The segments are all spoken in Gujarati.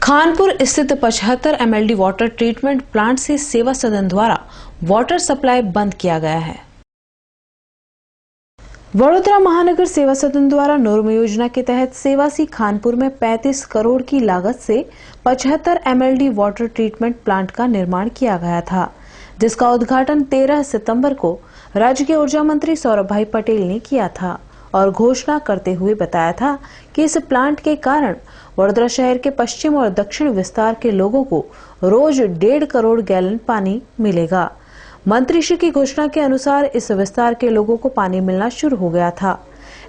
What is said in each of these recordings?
खानपुर स्थित 75 MLD वाटर ट्रीटमेंट प्लांट से सेवा सदन द्वारा वाटर सप्लाई बंद किया गया है। वडोदरा महानगर सेवा सदन द्वारा नॉर्म योजना के तहत सेवासी खानपुर में 35 करोड़ की लागत से 75 MLD वाटर ट्रीटमेंट प्लांट का निर्माण किया गया था, जिसका उद्घाटन 13 सितंबर को राज्य के ऊर्जा मंत्री सौरभ भाई पटेल ने किया था और घोषणा करते हुए बताया था कि इस प्लांट के कारण वडोदरा शहर के पश्चिम और दक्षिण विस्तार के लोगों को रोज 1.5 करोड़ गैलन पानी मिलेगा। मंत्री श्री की घोषणा के अनुसार इस विस्तार के लोगों को पानी मिलना शुरू हो गया था,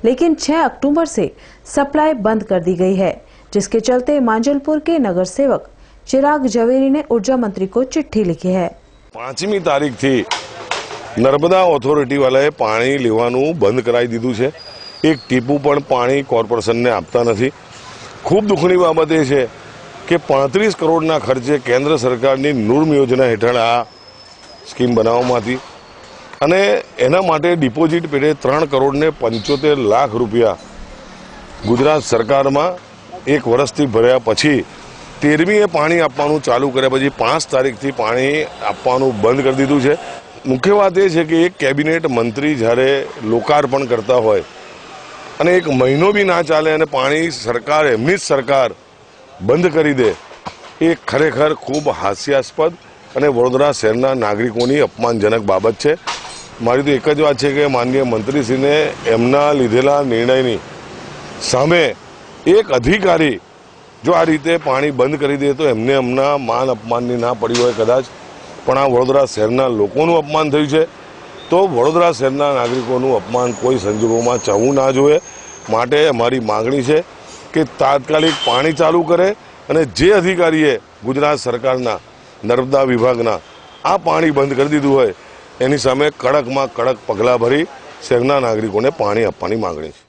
लेकिन 6 अक्टूबर से सप्लाई बंद कर दी गई है, जिसके चलते मांजलपुर के नगर सेवक चिराग जवेरी ने ऊर्जा मंत्री को चिट्ठी लिखी है। 5મી તારીખથી નર્મદા ઓથોરિટી વાળાએ પાણી લેવાનું બંધ કરાવી દીધું છે। એક ટીપું પણ પાણી કોર્પોરેશનને આપતા નથી। ખૂબ દુઃખની બાબત એ છે કે 35 કરોડના ખર્ચે કેન્દ્ર સરકારની નૂર્મ યોજના હેઠળ આ સ્કીમ બનાવવામાં હતી અને એના માટે ડિપોઝિટ પેટે 3 કરોડ ને 75 લાખ રૂપિયા ગુજરાત સરકારમાં 1 વર્ષથી ભર્યા પછી 13મીએ પાણી આપવાનું ચાલુ કર્યા પછી 5 તારીખથી પાણી આપવાનું બંધ કરી દીધું છે। મુખ્ય વાત એ છે કે એક કેબિનેટ મંત્રી જ્યારે લોકાર્પણ કરતા હોય અને 1 મહિનો બી ના ચાલે અને પાણી સરકાર એમની જ સરકાર બંધ કરી દે, એ ખરેખર ખૂબ હાસ્યાસ્પદ અને વડોદરા શહેરના નાગરિકોની અપમાનજનક બાબત છે। મારી તો એક જ વાત છે કે માનનીય મંત્રીશ્રીને એમના લીધેલા નિર્ણયની સામે એક અધિકારી જો આ રીતે પાણી બંધ કરી દે તો એમને એમના માન અપમાનની ના પડી હોય કદાચ, પણ આ વડોદરા શહેરના લોકોનું અપમાન થયું છે, તો વડોદરા શહેરના નાગરિકોનું અપમાન કોઈ સંજોગોમાં થવું ના જોઈએ। માટે અમારી માંગણી છે કે તાત્કાલિક પાણી ચાલુ કરે અને જે અધિકારીએ ગુજરાત સરકારના નર્મદા વિભાગના આ પાણી બંધ કરી દીધું હોય એની સામે કડકમાં કડક પગલાં ભરી શહેરના નાગરિકોને પાણી આપવાની માંગણી છે।